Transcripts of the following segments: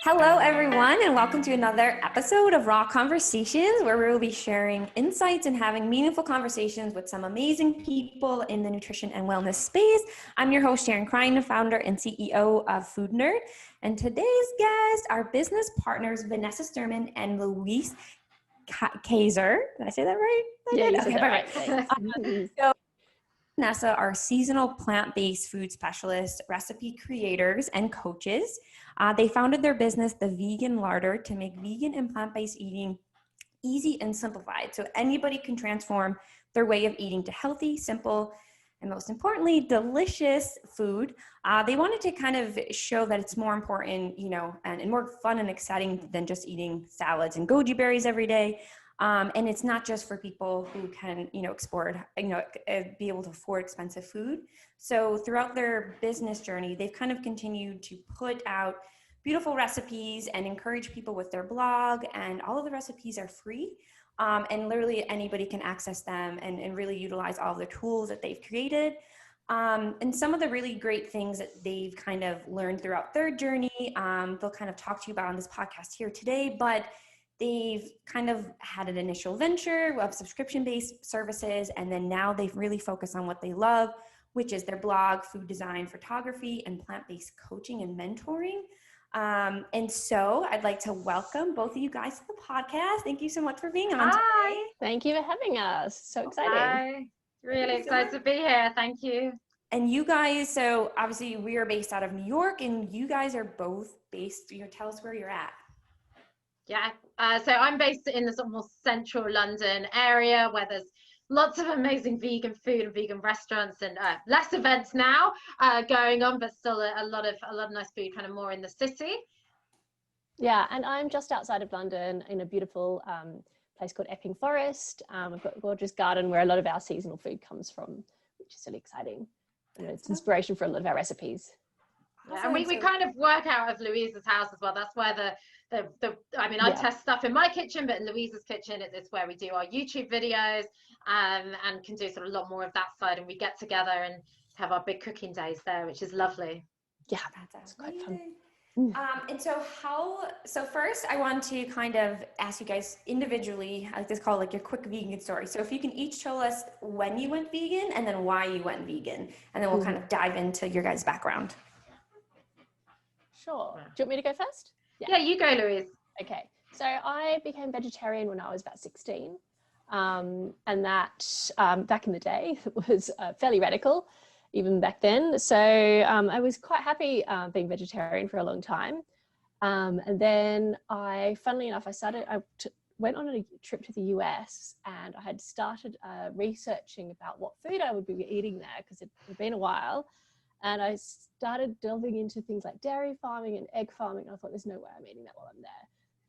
Hello, everyone, and welcome to another episode of Raw Conversations, where we will be sharing insights and having meaningful conversations with some amazing people in the nutrition and wellness space. I'm your host, Sharon Krein, founder and CEO of FoodNerd. And today's guests are business partners, Vanessa and Louise Kaiser. Did I say that right? Yeah, you okay, said that right. So Vanessa are seasonal plant-based food specialists, recipe creators, and coaches. They founded their business, the Vegan Larder, to make vegan and plant-based eating easy and simplified, so anybody can transform their way of eating to healthy, simple, and most importantly, delicious food. They wanted to kind of show that it's more important, and more fun and exciting than just eating salads and goji berries every day. And it's not just for people who can, be able to afford expensive food. So throughout their business journey, they've kind of continued to put out beautiful recipes and encourage people with their blog. And all of the recipes are free. And literally anybody can access them and really utilize all of the tools that they've created. And some of the really great things that they've kind of learned throughout their journey, they'll kind of talk to you about on this podcast here today, but they've kind of had an initial venture of subscription-based services, and then now they've really focused on what they love, which is their blog, food design, photography, and plant-based coaching and mentoring. And so I'd like to welcome both of you guys to the podcast. Thank you so much for being on today. Thank you for having us. So exciting. Hi. Really excited to be here. Thank you. And you guys, so obviously we are based out of New York, and you guys are both based, tell us where you're at. Yeah, so I'm based in the sort of more central London area where there's lots of amazing vegan food and vegan restaurants, and less events now going on, but still a lot of nice food, kind of more in the city. Yeah, and I'm just outside of London in a beautiful place called Epping Forest. We've got a gorgeous garden where a lot of our seasonal food comes from, which is really exciting. And it's inspiration for a lot of our recipes. Yeah, and we kind of work out of Louise's house as well. That's where I test stuff in my kitchen, but in Louise's kitchen, it's where we do our YouTube videos and can do sort of a lot more of that side. And we get together and have our big cooking days there, which is lovely. Yeah, that's quite fun. And so first I want to kind of ask you guys individually, I like to call it like your quick vegan story. So if you can each tell us when you went vegan and then why you went vegan, and then we'll kind of dive into your guys' background. Sure. Do you want me to go first? Yeah, you go, Louise. Okay. So I became vegetarian when I was about 16. And that back in the day was fairly radical, even back then. So I was quite happy being vegetarian for a long time. And then funnily enough, I went on a trip to the US, and I had started researching about what food I would be eating there because it had been a while. And I started delving into things like dairy farming and egg farming. And I thought, there's no way I'm eating that while I'm there.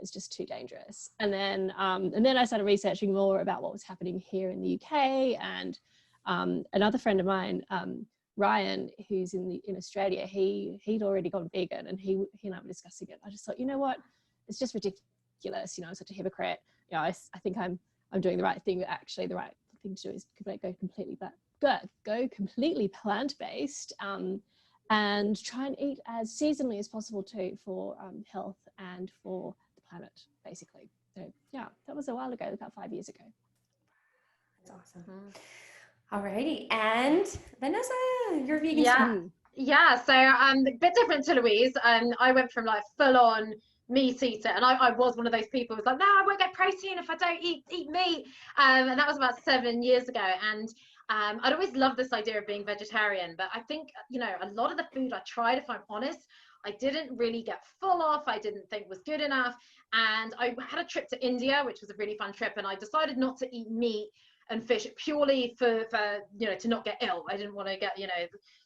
It's just too dangerous. And then I started researching more about what was happening here in the UK. And another friend of mine, Ryan, who's in Australia, he'd already gone vegan, and he and I were discussing it. I just thought, you know what? It's just ridiculous. I'm such a hypocrite. I think I'm doing the right thing. Actually, the right thing to do is go completely plant-based and try and eat as seasonally as possible too, for health and for the planet, basically. So yeah, that was a while ago, about 5 years ago. That's awesome. Alrighty, and Vanessa, you're vegan. Yeah. So a bit different to Louise. I went from like full-on meat eater, and I was one of those people who's like, no, I won't get protein if I don't eat meat. And that was about 7 years ago. And I'd always loved this idea of being vegetarian, but I think, a lot of the food I tried, if I'm honest, I didn't really get full off. I didn't think was good enough. And I had a trip to India, which was a really fun trip. And I decided not to eat meat and fish purely for to not get ill. I didn't want to get,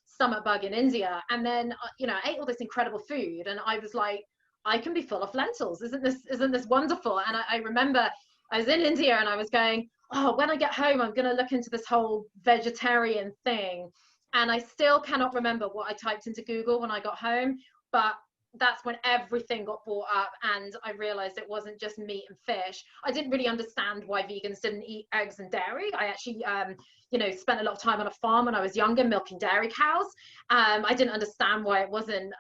stomach bug in India. And then, I ate all this incredible food, and I was like, I can be full of lentils. Isn't this wonderful? And I remember I was in India and I was going, oh, when I get home, I'm going to look into this whole vegetarian thing. And I still cannot remember what I typed into Google when I got home, but that's when everything got brought up, and I realized it wasn't just meat and fish. I didn't really understand why vegans didn't eat eggs and dairy. I actually spent a lot of time on a farm when I was younger milking dairy cows. I didn't understand why it wasn't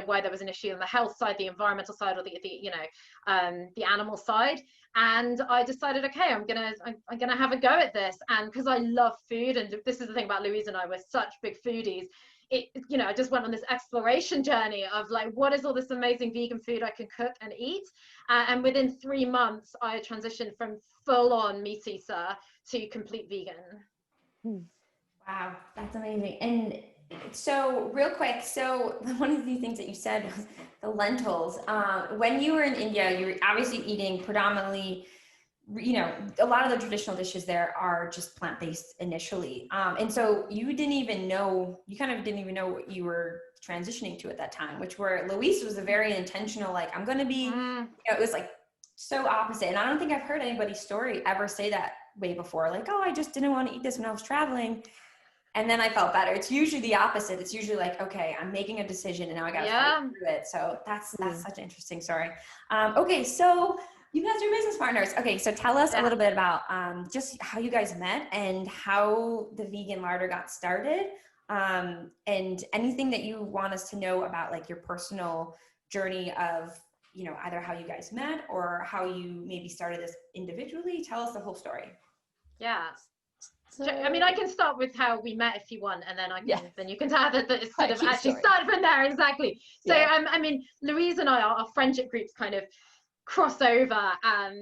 why there was an issue on the health side, the environmental side, or the animal side. And I decided, okay, I'm gonna have a go at this. And because I love food, and this is the thing about Louise and I, we're such big foodies. I just went on this exploration journey of like, what is all this amazing vegan food I can cook and eat? And within 3 months, I transitioned from full-on meat eater to complete vegan. Wow, that's amazing. And so real quick, so one of the things that you said was the lentils. When you were in India, you were obviously eating predominantly, a lot of the traditional dishes there are just plant-based initially. And so you kind of didn't even know what you were transitioning to at that time, which where Louise was a very intentional, like, I'm going to be, it was like so opposite. And I don't think I've heard anybody's story ever say that way before. Like, oh, I just didn't want to eat this when I was traveling. And then I felt better. It's usually the opposite. It's usually like, okay, I'm making a decision and now I got to fight through it. So that's such an interesting story. Okay. So you guys are business partners. Okay. So tell us a little bit about just how you guys met and how the Vegan Larder got started. And anything that you want us to know about like your personal journey of, either how you guys met or how you maybe started this individually. Tell us the whole story. Yeah. So, I mean, I can start with how we met if you want, and then then you can tell that it's sort of actually started from there. Exactly. So, I mean, Louise and I, our friendship groups kind of cross over.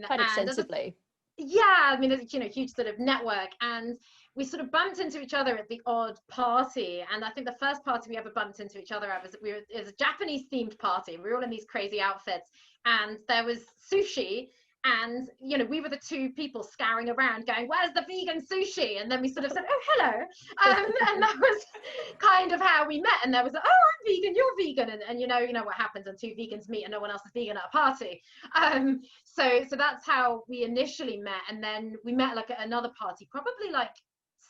Quite extensively. I mean, there's huge sort of network, and we sort of bumped into each other at the odd party. And I think the first party we ever bumped into each other at was it was a Japanese themed party. We were all in these crazy outfits, and there was sushi. And, we were the two people scouring around going, where's the vegan sushi? And then we sort of said, oh, hello. And that was kind of how we met. And there was, oh, I'm vegan, you're vegan. And you know what happens when two vegans meet and no one else is vegan at a party. So that's how we initially met. And then we met like at another party, probably like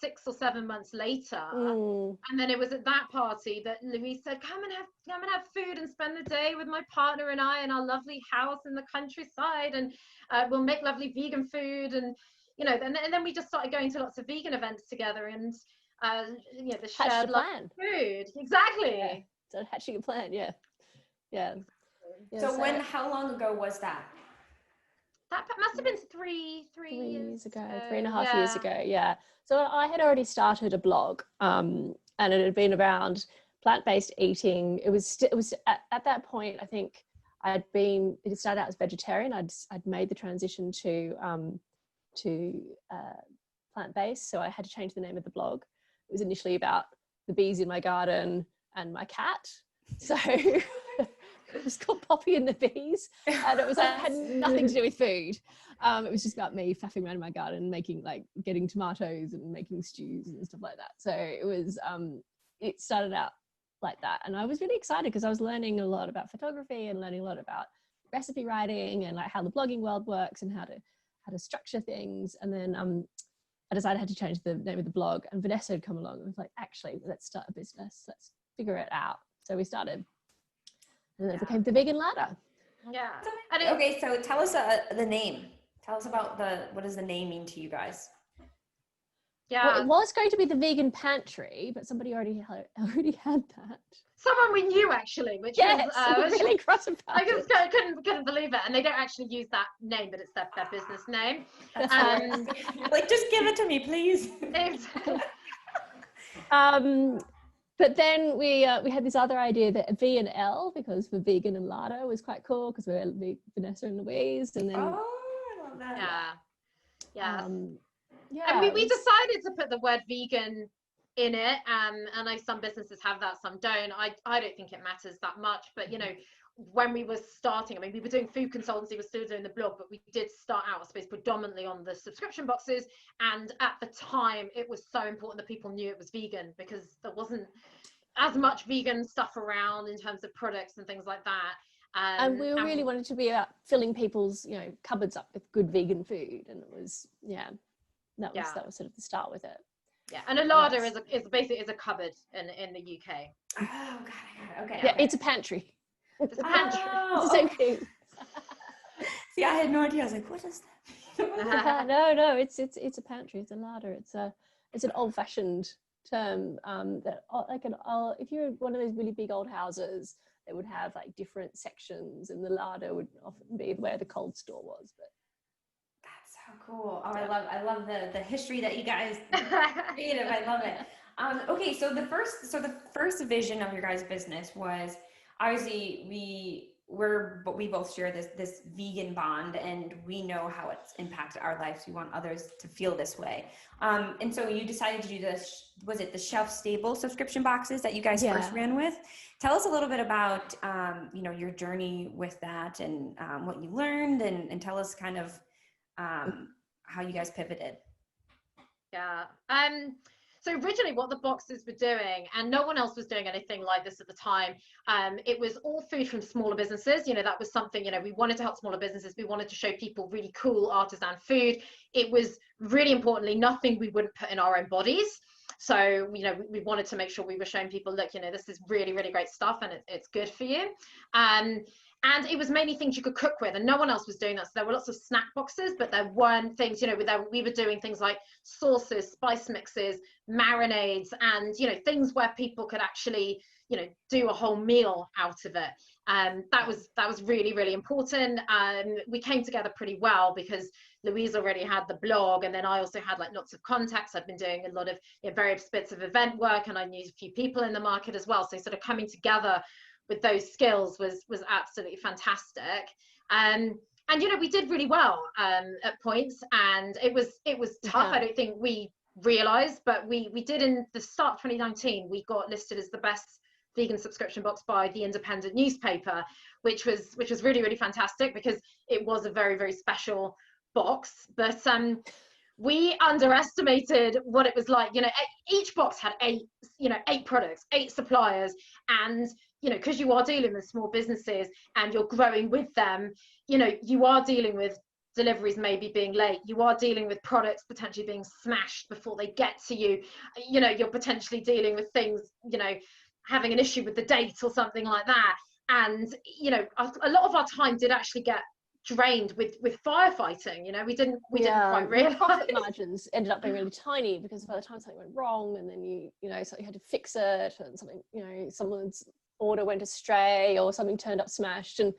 6 or 7 months later. And then it was at that party that Louise said, come and have food and spend the day with my partner and I in our lovely house in the countryside, and we'll make lovely vegan food. And and then we just started going to lots of vegan events together, and the shared love of food. Exactly. So hatching a plan. Yeah. So how long ago was that? That must have been three years ago, 3.5 years ago. Yeah. So I had already started a blog, and it had been around plant-based eating. It was at that point, I think it started out as vegetarian. I'd made the transition to plant-based. So I had to change the name of the blog. It was initially about the bees in my garden and my cat. So it was called Poppy and the Bees, and it had nothing to do with food. It was just about me faffing around in my garden, getting tomatoes and making stews and stuff like that. So it started out like that, and I was really excited because I was learning a lot about photography and learning a lot about recipe writing and like how the blogging world works and how to structure things. And then I decided I had to change the name of the blog, and Vanessa had come along and was like, actually, let's start a business, let's figure it out. So we started. And then it became the Vegan Larder. Yeah. Okay, so tell us the name. Tell us about what does the name mean to you guys? Yeah. Well, it was going to be the Vegan Pantry, but somebody already had that. Someone we knew actually, which was really cross about I just couldn't believe it. And they don't actually use that name, but it's their business name. Like, just give it to me, please. But then we had this other idea that V and L, because for Vegan and Larder, was quite cool because we're Vanessa and Louise. And then I love that. Yeah. And we decided to put the word vegan in it. And I know some businesses have that, some don't. I don't think it matters that much. But when we were starting, I mean, we were doing food consultancy, we were still doing the blog, but we did start out, I suppose, predominantly on the subscription boxes. And at the time, it was so important that people knew it was vegan because there wasn't as much vegan stuff around in terms of products and things like that. And we really wanted to be about filling people's, cupboards up with good vegan food. And it was, that was sort of the start with it. Yeah, and a larder is basically a cupboard in the UK. Oh, got it. Okay. Yeah, it's a pantry. It's a pantry. It's the same thing. See, I had no idea. I was like, what is that? No, it's a pantry. It's a larder. It's an old-fashioned term that if you're one of those really big old houses, it would have like different sections, and the larder would often be where the cold store was. But that's so cool. Oh, I love the history that you guys creative. I love it. Okay, so the first vision of your guys' business was obviously we both share this vegan bond, and we know how it's impacted our lives. We want others to feel this way. And so you decided to do this, was it the shelf stable subscription boxes that you guys first ran with? Tell us a little bit about, your journey with that, and what you learned, and tell us kind of how you guys pivoted. Yeah. So originally what the boxes were doing, and no one else was doing anything like this at the time, it was all food from smaller businesses. That was something, we wanted to help smaller businesses. We wanted to show people really cool artisan food. It was really importantly nothing we wouldn't put in our own bodies. So, we wanted to make sure we were showing people, look, this is really, really great stuff, and it's good for you. And it was mainly things you could cook with, and no one else was doing that. So there were lots of snack boxes, but there weren't things, we were doing things like sauces, spice mixes, marinades, and, things where people could actually, do a whole meal out of it. That was really, really important. We came together pretty well because Louise already had the blog, and then I also had like lots of contacts. I'd been doing a lot of various bits of event work, and I knew a few people in the market as well. So sort of coming together with those skills was absolutely fantastic. And we did really well at points, and it was tough. I don't think we realized, but we did. In the start of 2019, we got listed as the best vegan subscription box by the Independent newspaper, which was really, really fantastic, because it was a very, very special box. But we underestimated what it was like. Each box had 8 products, 8 suppliers, and because you are dealing with small businesses and you're growing with them, you are dealing with deliveries maybe being late. You are dealing with products potentially being smashed before they get to you. You're potentially dealing with things, having an issue with the date or something like that. And, a lot of our time did actually get drained with firefighting. We didn't quite realize. Profit margins ended up being really tiny, because by the time something went wrong, and then you had to fix it, and something, someone's order went astray, or something turned up smashed, and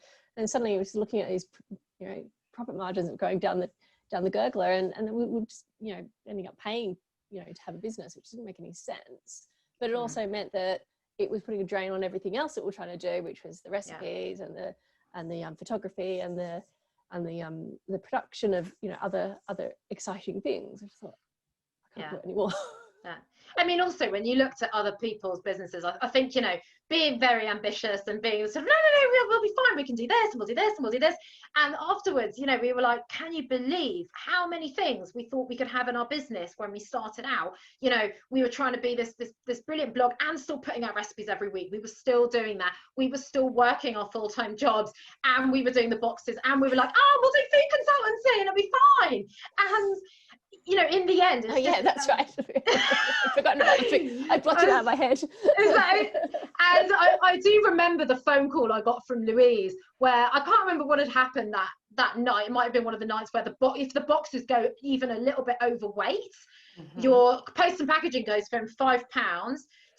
suddenly you was looking at these profit margins going down the gurgler, and then we were just ending up paying to have a business, which didn't make any sense. But it also meant that it was putting a drain on everything else that we're trying to do, which was the recipes and the photography and the production of other exciting things. I just thought, I can't do it anymore. Yeah. I mean, also when you looked at other people's businesses, I think, being very ambitious and being sort of, no, we'll be fine. We can do this, and we'll do this, and we'll do this. And afterwards, we were like, can you believe how many things we thought we could have in our business when we started out? We were trying to be this brilliant blog and still putting out recipes every week. We were still doing that. We were still working our full-time jobs, and we were doing the boxes, and we were like, oh, we'll do food consultancy and it'll be fine. And in the end, that's right. I've forgotten about it. I blocked it out of my head. And I do remember the phone call I got from Louise, where I can't remember what had happened that night. It might have been one of the nights where if the boxes go even a little bit overweight, your post and packaging goes from £5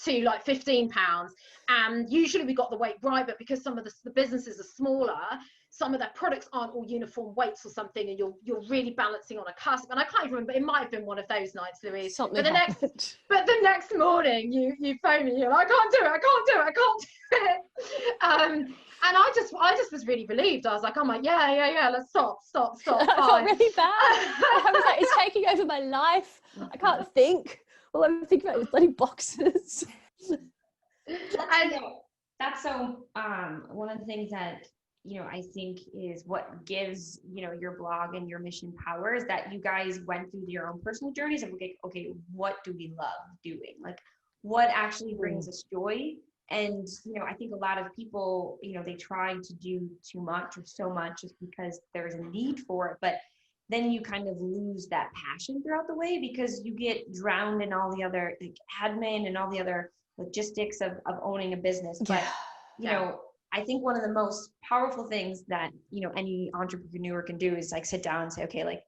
to like £15. And usually we got the weight right, but because some of the businesses are smaller, some of their products aren't all uniform weights or something, and you're really balancing on a cusp. And I can't even remember, it might have been one of those nights, Louise. But the next morning you phone me, you're like, I can't do it. And I just was really relieved. I was like, oh my, yeah, let's stop. I felt really bad. I was like, it's taking over my life. I can't think. All I'm thinking about is bloody boxes. That's so one of the things that I think is what gives your blog and your mission power, is that you guys went through your own personal journeys of okay, what do we love doing, like what actually brings us joy. And I think a lot of people they try to do too much or so much just because there's a need for it, but then you kind of lose that passion throughout the way, because you get drowned in all the other like admin and all the other logistics of owning a business. But I think one of the most powerful things that, you know, any entrepreneur can do is like sit down and say, okay, like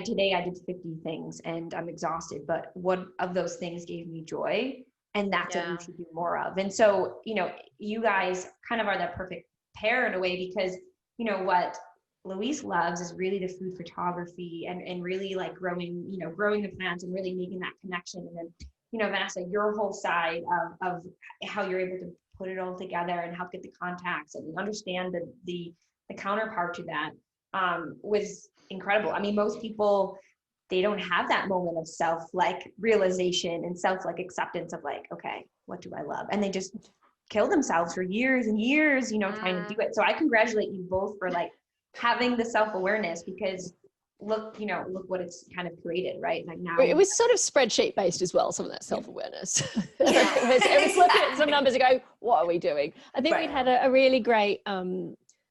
today I did 50 things and I'm exhausted, but what of those things gave me joy? And that's what we should do more of. And so, you know, you guys kind of are that perfect pair in a way, because, you know, what Louise loves is really the food photography and really like growing the plants and really making that connection. And then, you know, Vanessa, your whole side of how you're able to put it all together and help get the contacts and understand the counterpart to that was incredible. I mean, most people, they don't have that moment of self like realization and self like acceptance of like, okay, what do I love? And they just kill themselves for years and years, you know, trying to do it. So I congratulate you both for like having the self-awareness, because look what it's kind of created, right? Like now it was sort of spreadsheet based as well, some of that self-awareness. it was looking at some numbers and going, what are we doing? I think we'd had a really great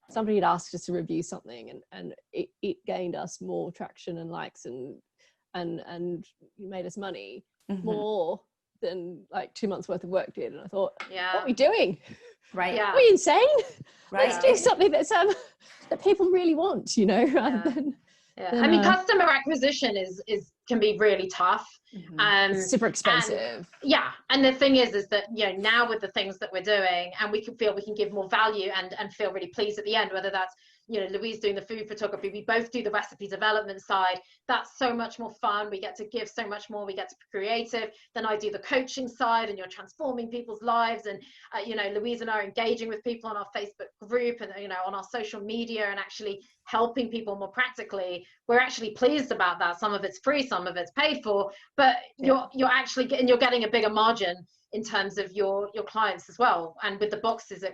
somebody had asked us to review something, and it gained us more traction and likes and made us money more than like 2 months worth of work did. And I thought, what are we doing? Right. Are we insane? Right. Let's do something that's that people really want, you know, rather than I mean, customer acquisition can be really tough. It's super expensive. And the thing is that, you know, now with the things that we're doing, and we can feel we can give more value and feel really pleased at the end, whether that's, you know, Louise doing the food photography, we both do the recipe development side. That's so much more fun. We get to give so much more. We get to be creative. Then I do the coaching side, and you're transforming people's lives. And, you know, Louise and I are engaging with people on our Facebook group and, you know, on our social media, and actually helping people more practically. We're actually pleased about that. Some of it's free, some of it's paid for, but you're actually getting a bigger margin in terms of your clients as well. And with the boxes,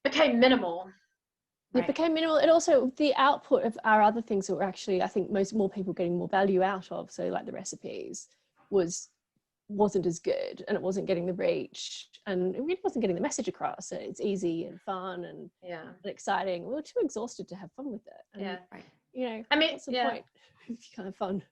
became minimal. It became minimal, and also the output of our other things that were actually, I think, more people getting more value out of. So like the recipes wasn't as good, and it wasn't getting the reach, and it really wasn't getting the message across. So it's easy and fun and exciting. We were too exhausted to have fun with it. And, you know, I mean, what's the point if you can't have fun?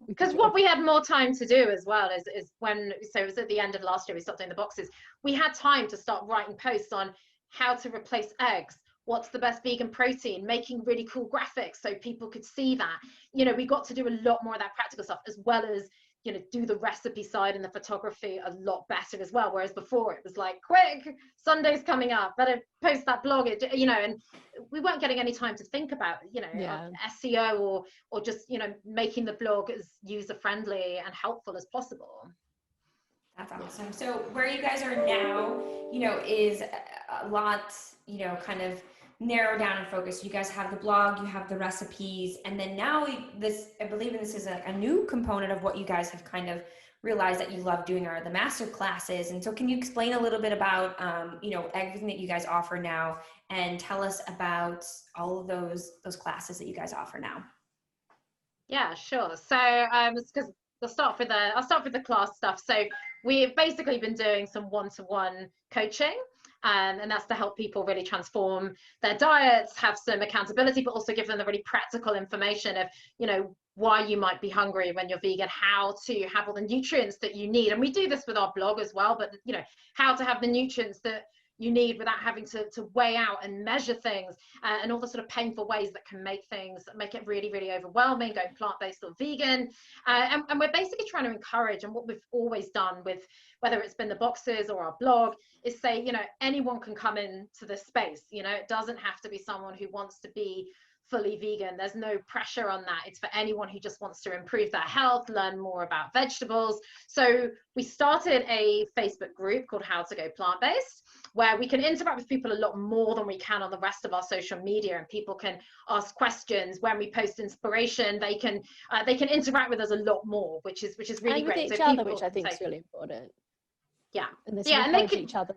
Because what we had more time to do as well is when, so it was at the end of last year, we stopped doing the boxes. We had time to start writing posts on how to replace eggs. What's the best vegan protein, making really cool graphics so people could see that. You know, we got to do a lot more of that practical stuff, as well as, you know, do the recipe side and the photography a lot better as well. Whereas before it was like, quick, Sunday's coming up, better post that blog, you know, and we weren't getting any time to think about, you know, SEO or just, you know, making the blog as user-friendly and helpful as possible. That's awesome. So where you guys are now, you know, is a lot, you know, kind of narrow down and focus. You guys have the blog, you have the recipes, and then now I believe this is a new component of what you guys have kind of realized that you love doing are the Masterclasses. And so can you explain a little bit about, you know, everything that you guys offer now, and tell us about all of those classes that you guys offer now? Yeah, sure. So because I'll start with the class stuff. So we've basically been doing some one-to-one coaching. And that's to help people really transform their diets, have some accountability, but also give them the really practical information of, you know, why you might be hungry when you're vegan, how to have all the nutrients that you need. And we do this with our blog as well, but, you know, how to have the nutrients that you need without having to weigh out and measure things, and all the sort of painful ways that can make it really, really overwhelming, going plant-based or vegan. And we're basically trying to encourage, and what we've always done with, whether it's been the boxes or our blog, is say, you know, anyone can come into this space. You know, it doesn't have to be someone who wants to be fully vegan. There's no pressure on that. It's for anyone who just wants to improve their health, learn more about vegetables. So we started a Facebook group called How to Go Plant-Based, where we can interact with people a lot more than we can on the rest of our social media, and people can ask questions. When we post inspiration, they can interact with us a lot more, which is really great. And with each other, which I think is really important. And and they can each other,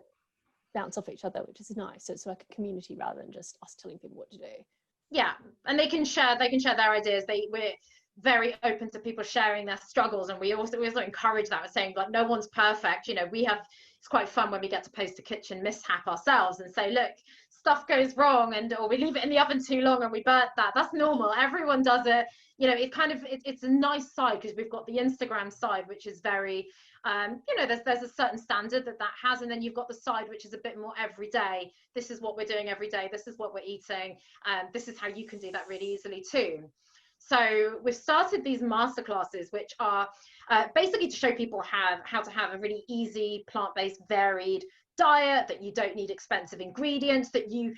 bounce off each other, which is nice. So it's like a community rather than just us telling people what to do. Yeah, and they can share their ideas. We're very open to people sharing their struggles, and we also encourage that. We're saying, like, no one's perfect. You know, it's quite fun when we get to post a kitchen mishap ourselves and say, look, stuff goes wrong or we leave it in the oven too long and we burnt that. That's normal. Everyone does it. You know, it's a nice side because we've got the Instagram side, which is very, you know, there's a certain standard that has, and then you've got the side which is a bit more everyday. This is what we're doing every day. This is what we're eating. This is how you can do that really easily too. So we've started these masterclasses, which are basically to show people how to have a really easy, plant-based, varied diet, that you don't need expensive ingredients, that you,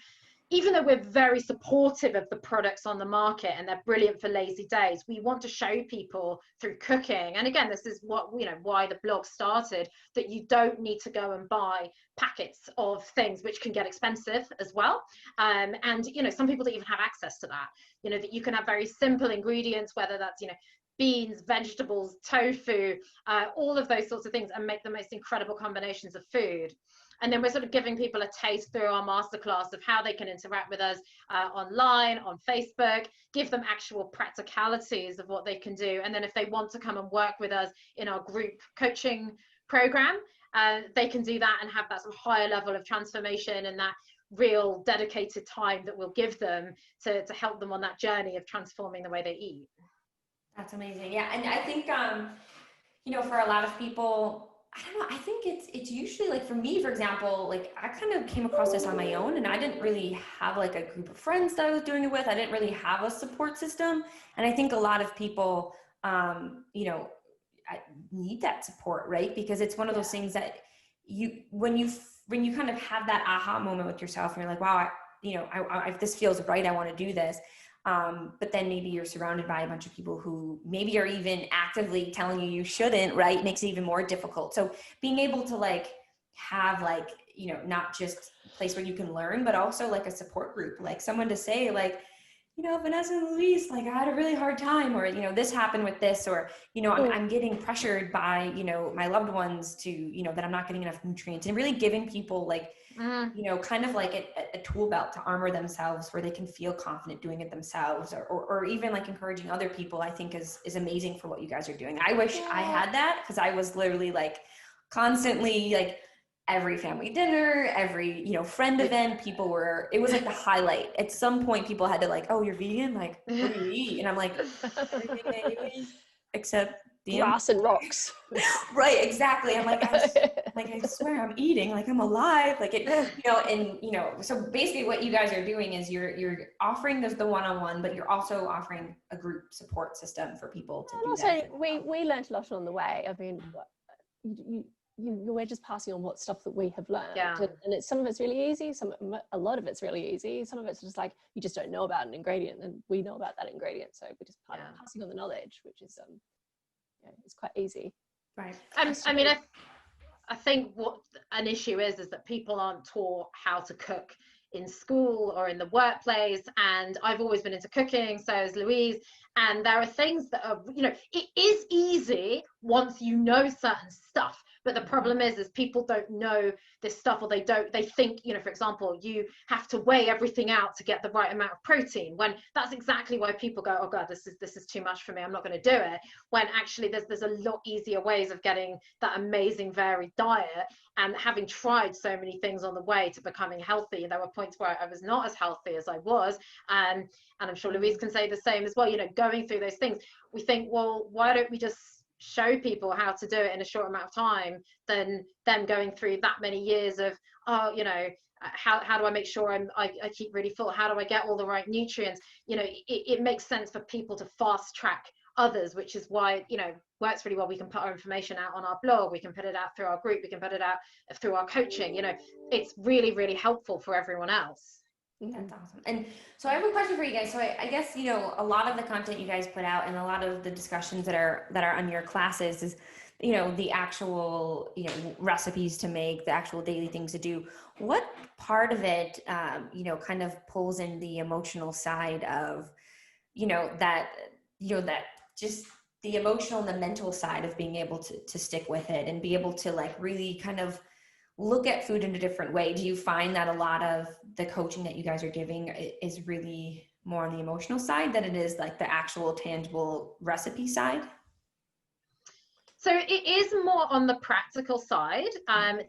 even though we're very supportive of the products on the market and they're brilliant for lazy days, we want to show people through cooking. And again, this is what, you know, why the blog started, that you don't need to go and buy packets of things which can get expensive as well. And, you know, some people don't even have access to that, you know, that you can have very simple ingredients, whether that's, you know, beans, vegetables, tofu, all of those sorts of things, and make the most incredible combinations of food. And then we're sort of giving people a taste through our masterclass of how they can interact with us online, on Facebook, give them actual practicalities of what they can do. And then if they want to come and work with us in our group coaching program, they can do that and have that sort of higher level of transformation and that real dedicated time that we'll give them to help them on that journey of transforming the way they eat. That's amazing. Yeah. And I think, you know, for a lot of people, I don't know, I think it's usually like, for me, for example, like I kind of came across this on my own and I didn't really have like a group of friends that I was doing it with. I didn't really have a support system. And I think a lot of people, you know, need that support, right? Because it's one of those things that when you kind of have that aha moment with yourself and you're like, wow, if this feels right, I want to do this. But then maybe you're surrounded by a bunch of people who maybe are even actively telling you shouldn't, right? Makes it even more difficult. So being able to like have like, you know, not just a place where you can learn, but also like a support group, like someone to say like, you know, Vanessa and Louise, like I had a really hard time, or, you know, this happened with this, or, you know, I'm getting pressured by, you know, my loved ones to, you know, that I'm not getting enough nutrients, and really giving people like, you know, kind of like a tool belt to armor themselves where they can feel confident doing it themselves, or even like encouraging other people, I think is amazing for what you guys are doing. I wish I had that, because I was literally like constantly like every family dinner, every, you know, friend event, it was like the highlight. At some point people had to like, oh, you're vegan? Like, what do you eat? And I'm like, everything that you eat except grass and rocks. Right, exactly. I'm like, I swear I'm eating, like I'm alive, like it, you know. And, you know, so basically what you guys are doing is you're offering the one-on-one, but you're also offering a group support system for people to do also, that. we learned a lot on the way. I mean, we're just passing on what stuff that we have learned, and it's, some of it's really easy, a lot of it's really easy, some of it's just like you just don't know about an ingredient, and we know about that ingredient, so we're just passing on the knowledge, which is it's quite easy. Right. I mean, I think what an issue is that people aren't taught how to cook in school or in the workplace. And I've always been into cooking, so is Louise. And there are things that are, you know, it is easy once you know certain stuff. But the problem is people don't know this stuff, or they think, you know, for example, you have to weigh everything out to get the right amount of protein, when that's exactly why people go, oh God, this is too much for me, I'm not going to do it. When actually there's a lot easier ways of getting that amazing varied diet. And having tried so many things on the way to becoming healthy, there were points where I was not as healthy as I was. And I'm sure Louise can say the same as well, you know, going through those things, we think, well, why don't we just show people how to do it in a short amount of time than them going through that many years of, oh, you know, how do I make sure I keep really full? How do I get all the right nutrients? You know, it makes sense for people to fast track others, which is why, you know, works really well. We can put our information out on our blog, we can put it out through our group, we can put it out through our coaching. You know, it's really, really helpful for everyone else. That's awesome. And so I have a question for you guys. So I guess, you know, a lot of the content you guys put out and a lot of the discussions that are on your classes is, you know, the actual, you know, recipes to make, the actual daily things to do. What part of it, you know, kind of pulls in the emotional side of, that just the emotional and the mental side of being able to stick with it and be able to like really kind of look at food in a different way? Do you find that a lot of the coaching that you guys are giving is really more on the emotional side than it is like the actual tangible recipe side? So it is more on the practical side.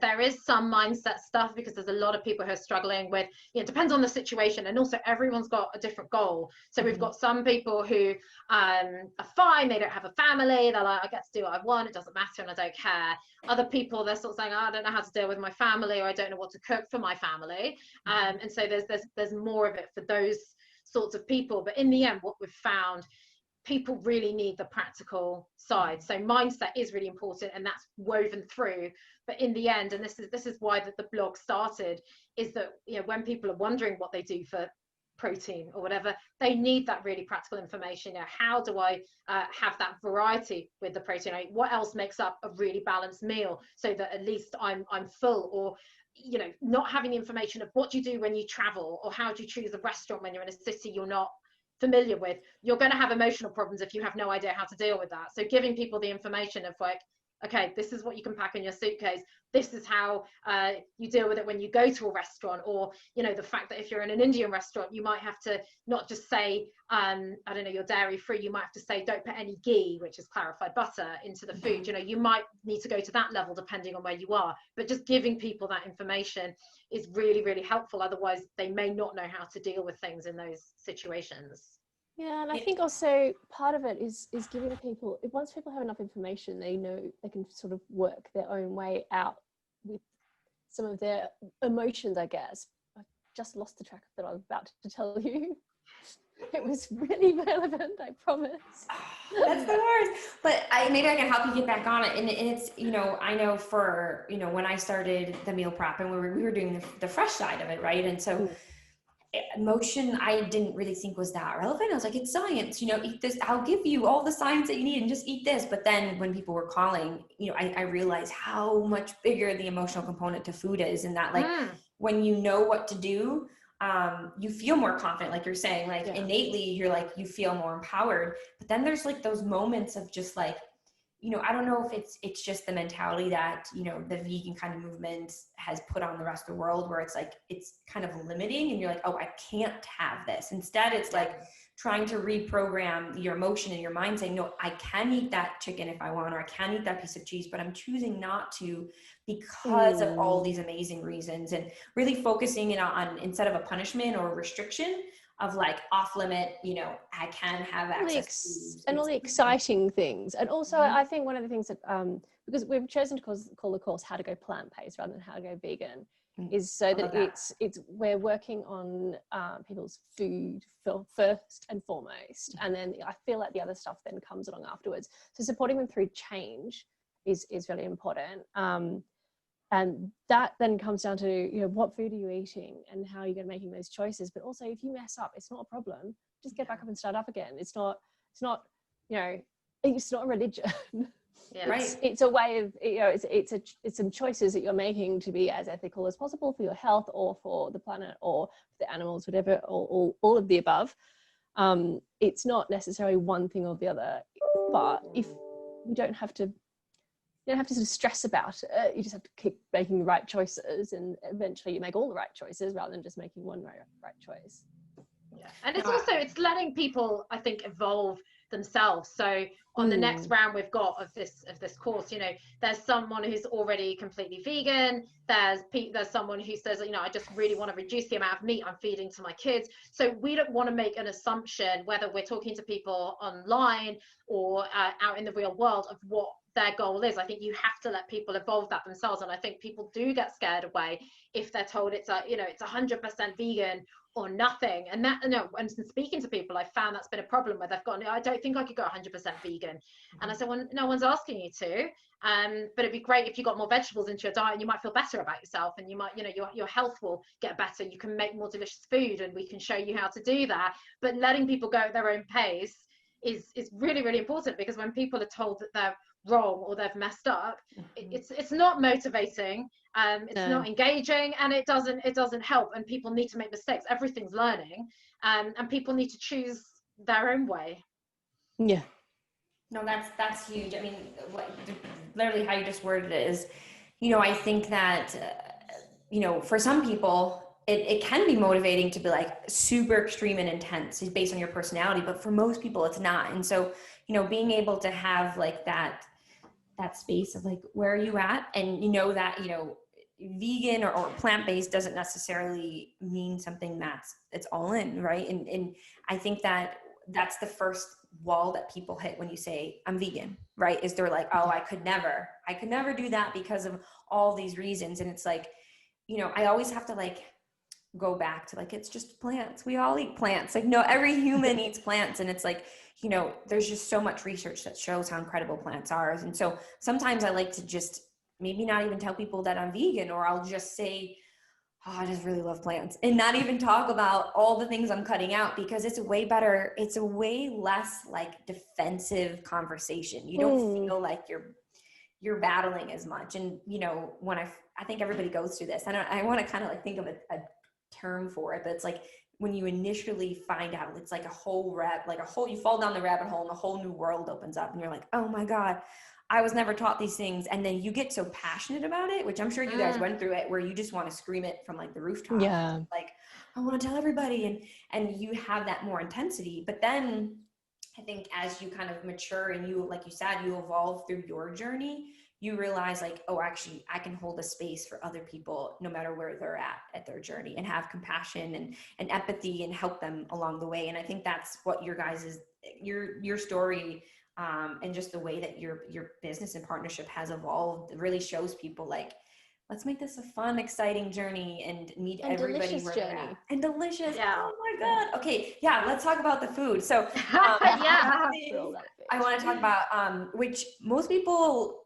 There is some mindset stuff because there's a lot of people who are struggling with, it depends on the situation. And also everyone's got a different goal. So we've got some people who are fine. They don't have a family. They're like, I get to do what I want. It doesn't matter and I don't care. Other people, they're sort of saying, oh, I don't know how to deal with my family, or I don't know what to cook for my family. And so there's more of it for those sorts of people. But in the end, what we've found, people really need the practical side. So mindset is really important, and that's woven through. But in the end, and this is why the blog started, is that when people are wondering what they do for protein or whatever, they need that really practical information. How do I have that variety with the protein? What else makes up a really balanced meal so that at least I'm full? Or not having the information of what do you do when you travel, or how do you choose a restaurant when you're in a city you're not familiar with. You're going to have emotional problems if you have no idea how to deal with that. So giving people the information of like, okay, this is what you can pack in your suitcase. This is how you deal with it when you go to a restaurant. Or, the fact that if you're in an Indian restaurant, you might have to not just say, I don't know, you're dairy free. You might have to say, don't put any ghee, which is clarified butter, into the food. You might need to go to that level depending on where you are. But just giving people that information is really, really helpful. Otherwise, they may not know how to deal with things in those situations. Yeah, and I think also part of it is giving people, once people have enough information, they know they can sort of work their own way out with some of their emotions, I guess. I just lost the track that I was about to tell you. It was really relevant, I promise. That's the worst. But maybe I can help you get back on it. And it's, I know for, when I started the meal prep and we were doing the fresh side of it, right? And so emotion, I didn't really think was that relevant. I was like, it's science, eat this, I'll give you all the science that you need and just eat this. But then when people were calling, I realized how much bigger the emotional component to food is. And that when you know what to do, you feel more confident, like you're saying, innately, you're like, you feel more empowered. But then there's like those moments of just like, I don't know if it's just the mentality that, the vegan kind of movement has put on the rest of the world, where it's like, it's kind of limiting and you're like, oh, I can't have this. Instead, it's like trying to reprogram your emotion and your mind saying, no, I can eat that chicken if I want, or I can eat that piece of cheese, but I'm choosing not to because of all these amazing reasons. And really focusing it on instead of a punishment or a restriction, of like off limit, I can have access to. And all the exciting things. And also I think one of the things that, because we've chosen to call the course How to Go Plant-Based rather than How to Go Vegan, is so that it's we're working on people's food first and foremost. And then I feel like the other stuff then comes along afterwards. So supporting them through change is really important. And that then comes down to, what food are you eating and how are you going to making those choices? But also if you mess up, it's not a problem. Just get back up and start up again. It's not, it's not a religion. Yeah. Right. It's a way of, it's some choices that you're making to be as ethical as possible for your health or for the planet or the animals, whatever, or all of the above. It's not necessarily one thing or the other, but if you don't have to sort of stress about it. You just have to keep making the right choices, and eventually you make all the right choices rather than just making one right choice. Yeah. And it's also, it's letting people, I think, evolve themselves. So on the next round we've got of this course, there's someone who's already completely vegan. There's someone who says, I just really want to reduce the amount of meat I'm feeding to my kids. So we don't want to make an assumption, whether we're talking to people online or out in the real world, of what their goal is. I think you have to let people evolve that themselves. And I think people do get scared away if they're told it's 100% vegan or nothing. And that, and speaking to people, I found that's been a problem where they've gone, I don't think I could go 100% vegan. And I said, well, no one's asking you to, but it'd be great if you got more vegetables into your diet, and you might feel better about yourself, and you might, your health will get better. You can make more delicious food, and we can show you how to do that. But letting people go at their own pace is really, really important, because when people are told that they're wrong or they've messed up, it's not motivating, it's not engaging, and it doesn't help. And people need to make mistakes. Everything's learning, and people need to choose their own way. No, that's huge. I mean, literally how you just worded it is, I think that for some people it can be motivating to be like super extreme and intense based on your personality, but for most people it's not. And so being able to have like that that space of like, where are you at? And you know that, you know, vegan or plant-based doesn't necessarily mean something it's all in, right? And I think that's the first wall that people hit when you say I'm vegan, right? Is they're like, oh, I could never do that because of all these reasons. And it's like, you know, I always have to like go back to like, it's just plants. We all eat plants. Like, no, every human eats plants. And it's like, you know, there's just so much research that shows how incredible plants are. And so sometimes I like to just maybe not even tell people that I'm vegan, or I'll just say, oh, I just really love plants, and not even talk about all the things I'm cutting out, because it's a way better, it's a way less like defensive conversation. You don't feel like you're battling as much. And, you know, when I think everybody goes through this, I want to kind of like think of a term for it, but it's like when you initially find out, it's like you fall down the rabbit hole and a whole new world opens up, and you're like, oh my God, I was never taught these things. And then you get so passionate about it, which I'm sure you guys went through it, where you just want to scream it from like the rooftop. Yeah. Like, I want to tell everybody. And you have that more intensity. But then I think as you kind of mature and you, like you said, you evolve through your journey, you realize like, oh, actually I can hold a space for other people no matter where they're at their journey, and have compassion and empathy and help them along the way. And I think that's what your guys' your story, and just the way that your business and partnership has evolved, it really shows people like, let's make this a fun, exciting journey and meet everybody where they're at. And delicious. Yeah. Oh my God. Okay. Yeah. Let's talk about the food. So I want to talk about, which most people,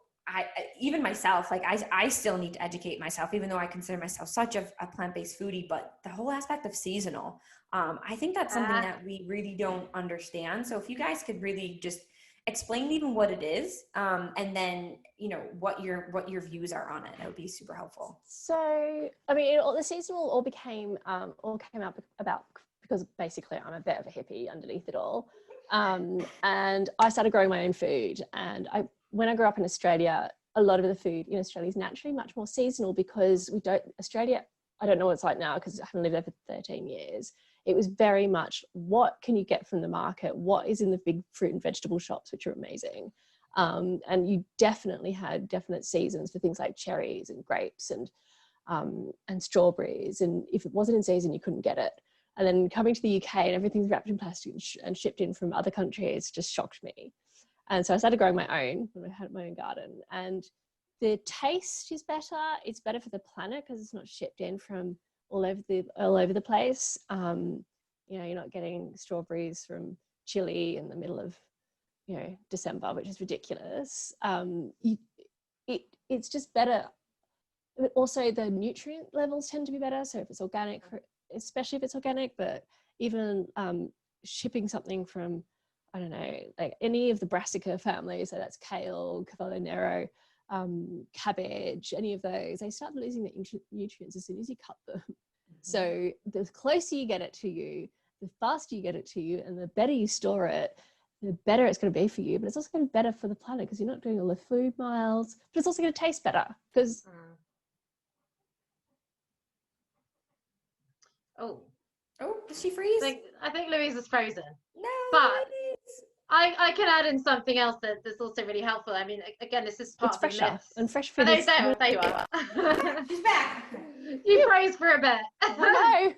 even myself, like I still need to educate myself, even though I consider myself such a plant-based foodie, but the whole aspect of seasonal, I think that's something that we really don't understand. So if you guys could really just explain even what it is, and then, you know, what your views are on it, that would be super helpful. So, I mean, the seasonal all came out about because basically I'm a bit of a hippie underneath it all. And I started growing my own food. And when I grew up in Australia, a lot of the food in Australia is naturally much more seasonal, because Australia, I don't know what it's like now because I haven't lived there for 13 years. It was very much, what can you get from the market? What is in the big fruit and vegetable shops, which are amazing. And you definitely had definite seasons for things like cherries and grapes and strawberries. And if it wasn't in season, you couldn't get it. And then coming to the UK and everything's wrapped in plastic and shipped in from other countries just shocked me. And so I started growing my own when I had my own garden. And the taste is better. It's better for the planet because it's not shipped in from all over the place. You know, you're not getting strawberries from Chile in the middle of, you know, December, which is ridiculous. It's just better. Also, the nutrient levels tend to be better. So if it's organic, especially if it's organic, but even shipping something from, I don't know, like any of the brassica families, so that's kale, cavallo nero, cabbage, any of those, they start losing the nutrients as soon as you cut them. So the closer you get it to you, the faster you get it to you, and the better you store it, the better it's going to be for you. But it's also going to be better for the planet because you're not doing all the food miles, but it's also going to taste better because... Oh, did she freeze? I think Louise is frozen. No, but I can add in something else that's also really helpful. I mean, again, this is part of the myths. And fresh food. There you are. She's back. You froze for a bit. I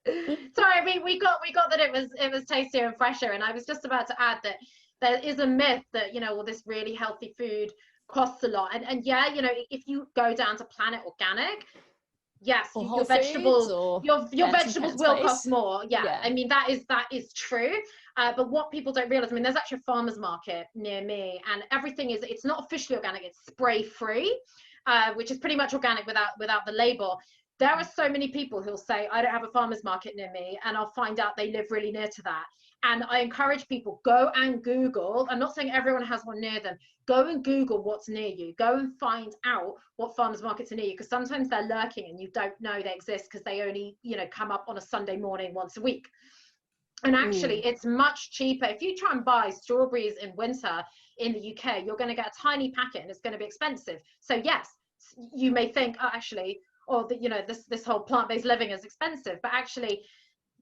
know. Sorry, we got that it was tastier and fresher, and I was just about to add that there is a myth that, you know, all this really healthy food costs a lot, and yeah, you know, if you go down to Planet Organic, yes, your vegetables will cost more. Yeah, I mean that is true. But what people don't realize, I mean, there's actually a farmer's market near me, and everything it's not officially organic, it's spray free, which is pretty much organic without the label. There are so many people who'll say, I don't have a farmer's market near me, and I'll find out they live really near to that. And I encourage people, go and Google. I'm not saying everyone has one near them. Go and Google what's near you. Go and find out what farmers markets are near you, because sometimes they're lurking and you don't know they exist because they only, you know, come up on a Sunday morning once a week. And actually, it's much cheaper. If you try and buy strawberries in winter in the UK, you're going to get a tiny packet and it's going to be expensive. So yes, you may think, oh, actually, or that, you know, this whole plant-based living is expensive, but actually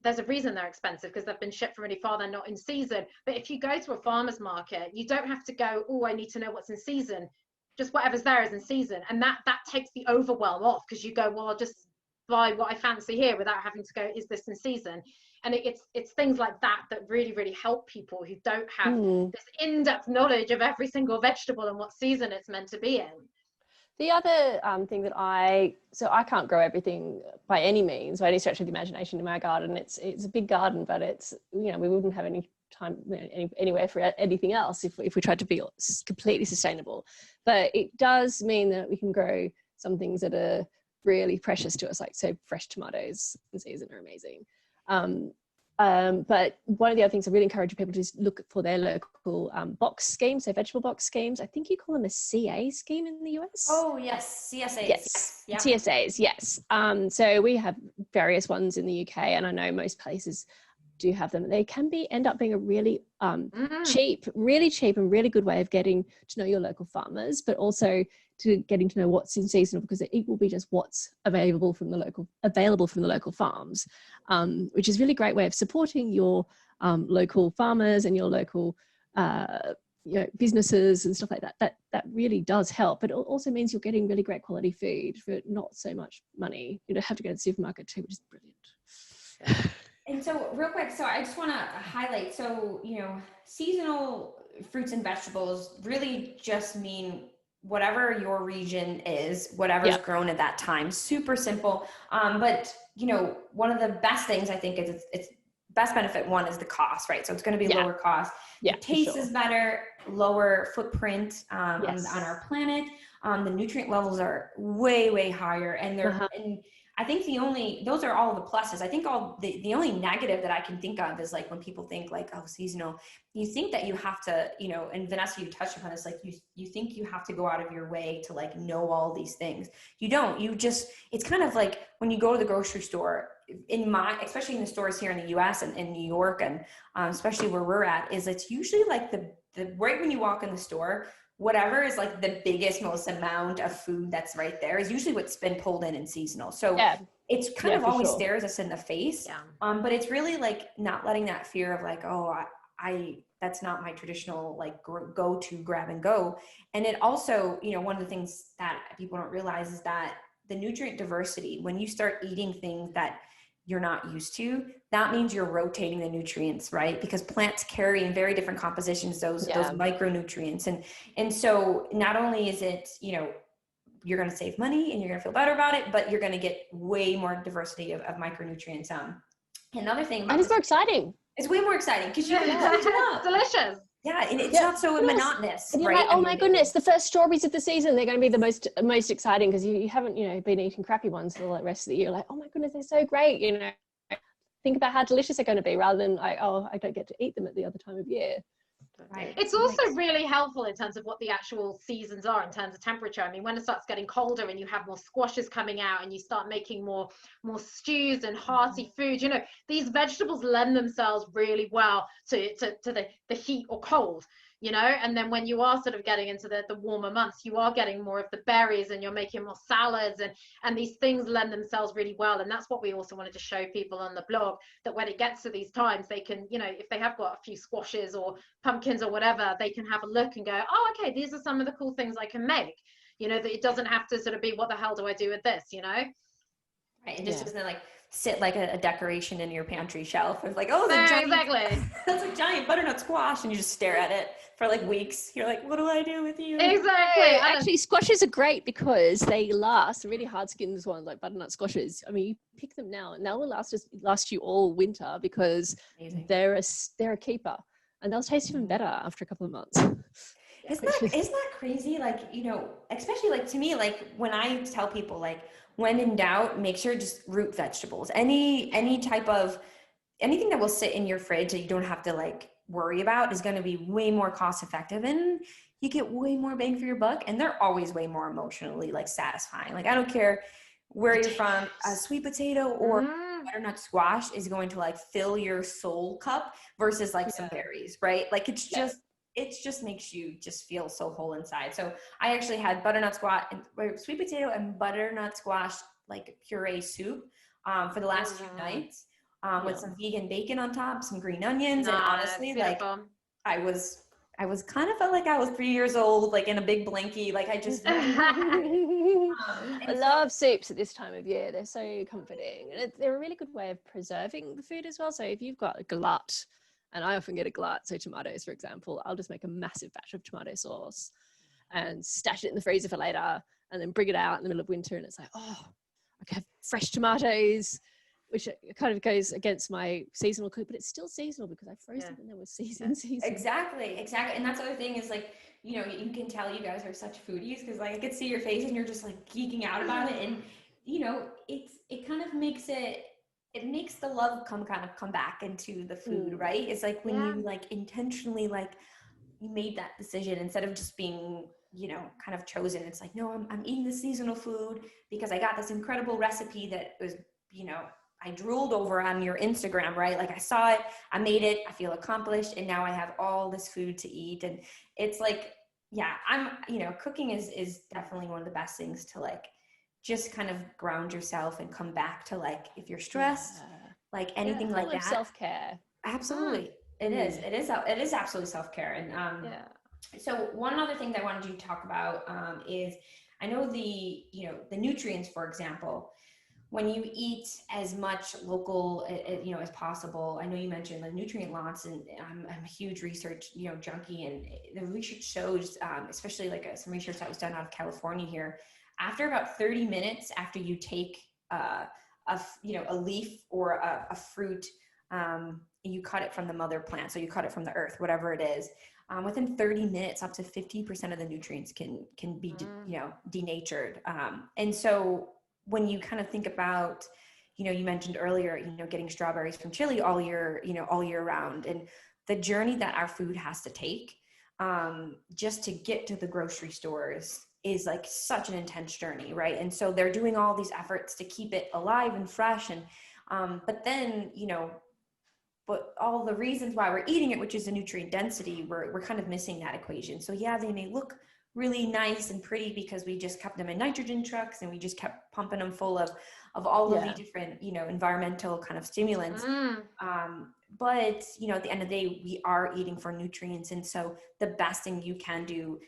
there's a reason they're expensive, because they've been shipped from really far, they're not in season. But if you go to a farmer's market, you don't have to go, oh, I need to know what's in season. Just whatever's there is in season. And that takes the overwhelm off, because you go, well, I'll just buy what I fancy here without having to go, is this in season? And it's things like that really, really help people who don't have this in-depth knowledge of every single vegetable and what season it's meant to be in. The other thing that I can't grow everything by any means, by any stretch of the imagination in my garden. It's a big garden, but it's, we wouldn't have any time anywhere for anything else if we tried to be completely sustainable. But it does mean that we can grow some things that are really precious to us, like, so fresh tomatoes in season are amazing. But one of the other things I really encourage people to is look for their local box schemes, so vegetable box schemes. I think you call them a CA scheme in the US. Oh yes, CSAs. Yes, yeah. TSAs. Yes. So we have various ones in the UK, and I know most places do have them. They can end up being a really cheap and really good way of getting to know your local farmers, but also to getting to know what's in season, because it will be just what's available from the local farms, which is really great way of supporting your local farmers and your local businesses and stuff like that. That really does help, but it also means you're getting really great quality food for not so much money. You don't have to go to the supermarket too, which is brilliant. And so real quick, so I just want to highlight, so, seasonal fruits and vegetables really just mean whatever your region is, whatever's grown at that time. Super simple. But, one of the best things I think is it's best benefit one is the cost, right? So it's going to be lower cost. Yeah, the taste is better, lower footprint on our planet. The nutrient levels are way, way higher, and they're, and I think those are all the pluses. I think the only negative that I can think of is like when people think like, oh, seasonal, you think that you have to, and Vanessa, you touched upon this, like you think you have to go out of your way to like know all these things. You don't, it's kind of like when you go to the grocery store, especially in the stores here in the US and in New York, and especially where we're at, is it's usually like the right when you walk in the store, whatever is like the biggest, most amount of food that's right there is usually what's been pulled in seasonal. So it's kind of always stares us in the face. Yeah. But it's really like not letting that fear of like, oh, I that's not my traditional like go to grab and go. And it also, one of the things that people don't realize is that the nutrient diversity, when you start eating things that you're not used to, that means you're rotating the nutrients, right? Because plants carry in very different compositions those micronutrients. And so not only is it, you're going to save money and you're going to feel better about it, but you're going to get way more diversity of micronutrients. Another thing, and it's more exciting. It's way more exciting because you can switch it up. Delicious. Yeah, and it's not so monotonous. And you're right? like, oh my goodness, the first strawberries of the season, they're going to be the most exciting, because you haven't, been eating crappy ones for the rest of the year. Like, oh my goodness, they're so great. Think about how delicious they're going to be, rather than like, oh, I don't get to eat them at the other time of year. Right. It's also really helpful in terms of what the actual seasons are in terms of temperature. I mean, when it starts getting colder and you have more squashes coming out and you start making more stews and hearty food, these vegetables lend themselves really well to the heat or cold, and then when you are sort of getting into the warmer months, you are getting more of the berries and you're making more salads, and these things lend themselves really well. And that's what we also wanted to show people on the blog, that when it gets to these times, they can, if they have got a few squashes or pumpkins or whatever, they can have a look and go, oh, okay, these are some of the cool things I can make, that it doesn't have to sort of be, what the hell do I do with this, Right. It just doesn't like sit like a decoration in your pantry shelf. It's like, oh, exactly. That's a giant butternut squash, and you just stare at it for like weeks. You're like, what do I do with you? Exactly. Actually, squashes are great because they last. The really hard skinned ones, like butternut squashes, I mean, you pick them now and they'll last you all winter, because they're a keeper, and they'll taste even better after a couple of months. Isn't that crazy? Like, especially like to me, like when I tell people like, when in doubt, make sure just root vegetables, any type of anything that will sit in your fridge that you don't have to like worry about is going to be way more cost effective, and you get way more bang for your buck, and they're always way more emotionally like satisfying. Like, I don't care where you're from, a sweet potato or butternut squash is going to like fill your soul cup versus like some berries, right? Like it just makes you just feel so whole inside. So I actually had butternut squash and sweet potato and butternut squash like puree soup for the last few nights. with some vegan bacon on top, some green onions. And honestly, like I was kind of felt like I was 3 years old, like in a big blankie. Like I just, I love soups at this time of year. They're so comforting, and they're a really good way of preserving the food as well. So if you've got a glut, and I often get a glut, so tomatoes, for example, I'll just make a massive batch of tomato sauce and stash it in the freezer for later, and then bring it out in the middle of winter, and it's like, oh, I can have fresh tomatoes, which kind of goes against my seasonal cook, but it's still seasonal because I froze it when there was season. Exactly. And that's the other thing is like, you know, you can tell you guys are such foodies because like I could see your face and you're just like geeking out about it. And, you know, it kind of makes it makes the love come back into the food, right? It's like when you like intentionally, like you made that decision instead of just being, you know, kind of chosen. It's like, no, I'm eating this seasonal food because I got this incredible recipe that was, you know, I drooled over on your Instagram, right? Like I saw it, I made it, I feel accomplished, and now I have all this food to eat. And it's like, yeah, you know, cooking is definitely one of the best things to like just kind of ground yourself and come back to like if you're stressed, like anything like that. Self-care. Absolutely. It is absolutely self-care. And so one other thing that I wanted you to talk about is I know the nutrients, for example, when you eat as much local, you know, as possible. I know you mentioned the nutrient loss, and I'm a huge research, you know, junkie, and the research shows, especially like some research that was done out of California here, after about 30 minutes after you take a leaf or a fruit, you cut it from the mother plant, so you cut it from the earth, whatever it is. Within 30 minutes, up to 50% of the nutrients can be denatured, and so when you kind of think about, you know, you mentioned earlier, you know, getting strawberries from Chile all year round, and the journey that our food has to take just to get to the grocery stores is like such an intense journey, right? And so they're doing all these efforts to keep it alive and fresh, and but then, you know, but all the reasons why we're eating it, which is the nutrient density, we're kind of missing that equation. So yeah, they may look really nice and pretty because we just kept them in nitrogen trucks and we just kept pumping them full of all of the different, you know, environmental kind of stimulants. But, you know, at the end of the day, we are eating for nutrients. And so the best thing you can do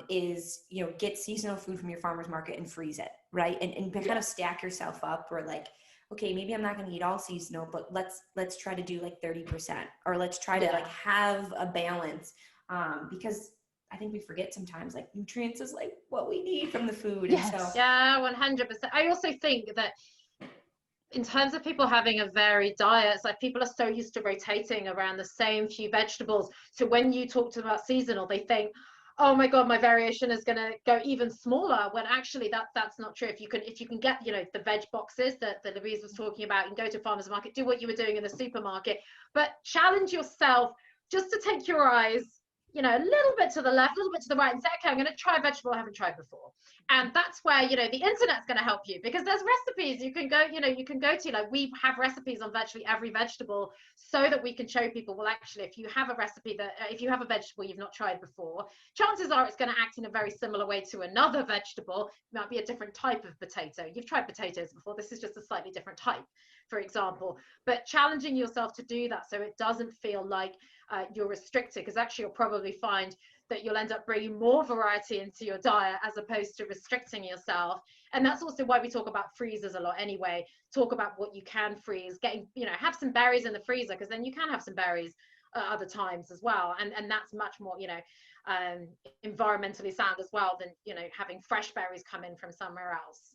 is, you know, get seasonal food from your farmer's market and freeze it, right? And kind of stack yourself up, or like, okay, maybe I'm not going to eat all seasonal, but let's try to do like 30%, or let's try to like have a balance, because I think we forget sometimes, like nutrients is like what we need from the food. Yes. And so, yeah, 100%. I also think that in terms of people having a varied diet, it's like people are so used to rotating around the same few vegetables. So when you talk to them about seasonal, they think, oh my God, my variation is going to go even smaller, when actually that's not true. If you can get, you know, the veg boxes that Louise was talking about, and go to a farmer's market, do what you were doing in the supermarket, but challenge yourself just to take your eyes, you know, a little bit to the left, a little bit to the right, and say, okay, I'm going to try a vegetable I haven't tried before. And that's where, you know, the internet's going to help you, because there's recipes you can go to. Like, we have recipes on virtually every vegetable, so that we can show people, well, actually, if you have a recipe if you have a vegetable you've not tried before, chances are it's going to act in a very similar way to another vegetable. It might be a different type of potato. You've tried potatoes before. This is just a slightly different type, for example. But challenging yourself to do that, so it doesn't feel like you're restricted, because actually you'll probably find that you'll end up bringing more variety into your diet as opposed to restricting yourself. And that's also why we talk about freezers a lot anyway. Talk about what you can freeze, getting, you know, have some berries in the freezer, because then you can have some berries other times as well. And that's much more, you know, environmentally sound as well than, you know, having fresh berries come in from somewhere else.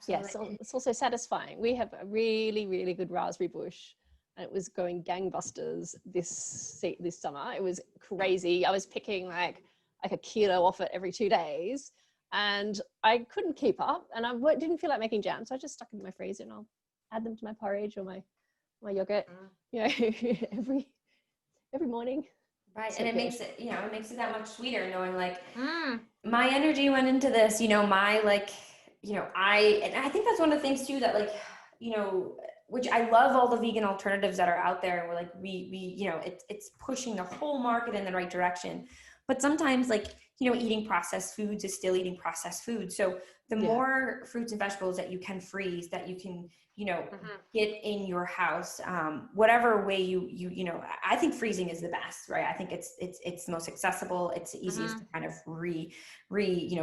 Yes, it's also satisfying. We have a really, really good raspberry bush, and it was going gangbusters this summer. It was crazy. I was picking like a kilo off it every 2 days, and I couldn't keep up, and I didn't feel like making jam, so I just stuck them in my freezer, and I'll add them to my porridge or my yogurt, you know, every morning. Right. So and it makes it, you know, it makes it that much sweeter knowing like my energy went into this, you know, my like, you know, and I think that's one of the things too, that like, you know, which I love all the vegan alternatives that are out there, and we're like, we you know, it's pushing the whole market in the right direction. But sometimes like eating processed foods is still eating processed food. So the more fruits and vegetables that you can freeze, that you can, get in your house, whatever way I think freezing is the best, right? I think it's the most accessible. It's the easiest to kind of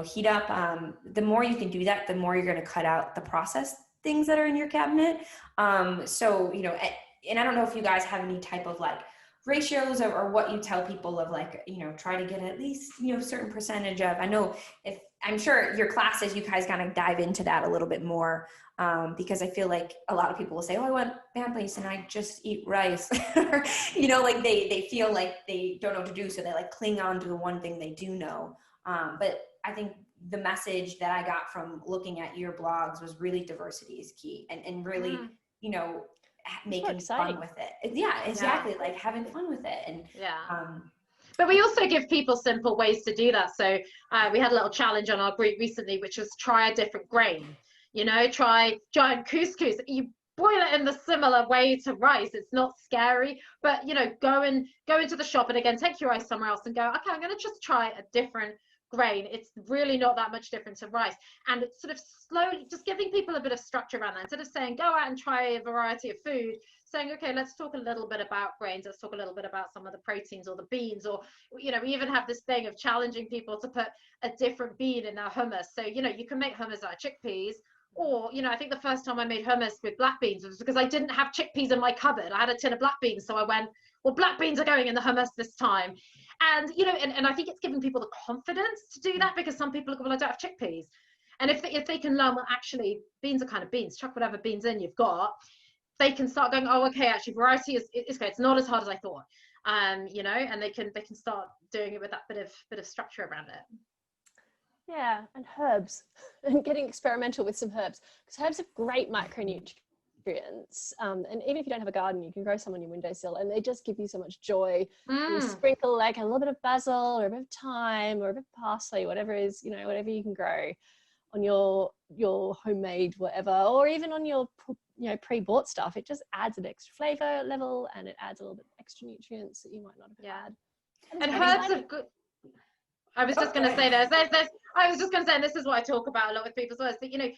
heat up. The more you can do that, the more you're going to cut out the processed things that are in your cabinet. So, and I don't know if you guys have any type of like ratios or what you tell people of like, try to get at least, a certain percentage of, I'm sure your classes, you guys kind of dive into that a little bit more, because I feel like a lot of people will say, oh, I want plant-based and I just eat rice, like they feel like they don't know what to do. So they like cling on to the one thing they do know. But I think the message that I got from looking at your blogs was really diversity is key, and really, making fun with it. Yeah, exactly. Like having fun with it. And but we also give people simple ways to do that. So we had a little challenge on our group recently, which was try a different grain. Try giant couscous. You boil it in the similar way to rice. It's not scary, but go into the shop and again take your rice somewhere else and go, okay, I'm going to just try a different grain. It's really not that much different to rice, and it's sort of slowly just giving people a bit of structure around that, instead of saying go out and try a variety of food, saying okay, let's talk a little bit about grains, let's talk a little bit about some of the proteins or the beans, or we even have this thing of challenging people to put a different bean in their hummus. So you can make hummus out of chickpeas, or I think the first time I made hummus with black beans was because I didn't have chickpeas in my cupboard. I had a tin of black beans, so I went, well, black beans are going in the hummus this time. And and I think it's giving people the confidence to do that, because some people go, well, I don't have chickpeas. And if they can learn, well, actually beans are kind of beans, chuck whatever beans in you've got, they can start going, oh, okay, actually variety is good, it's not as hard as I thought. And they can start doing it with that bit of structure around it. Yeah, and herbs, and getting experimental with some herbs, because herbs have great micronutrients. And even if you don't have a garden, you can grow some on your windowsill, and they just give you so much joy. You sprinkle like a little bit of basil or a bit of thyme or a bit of parsley, whatever is, whatever you can grow on your homemade whatever, or even on your pre-bought stuff. It just adds an extra flavor level, and it adds a little bit of extra nutrients that you might not have had. And herbs are good. I was just going to say I was just going to say, and this is what I talk about a lot with people as well, is that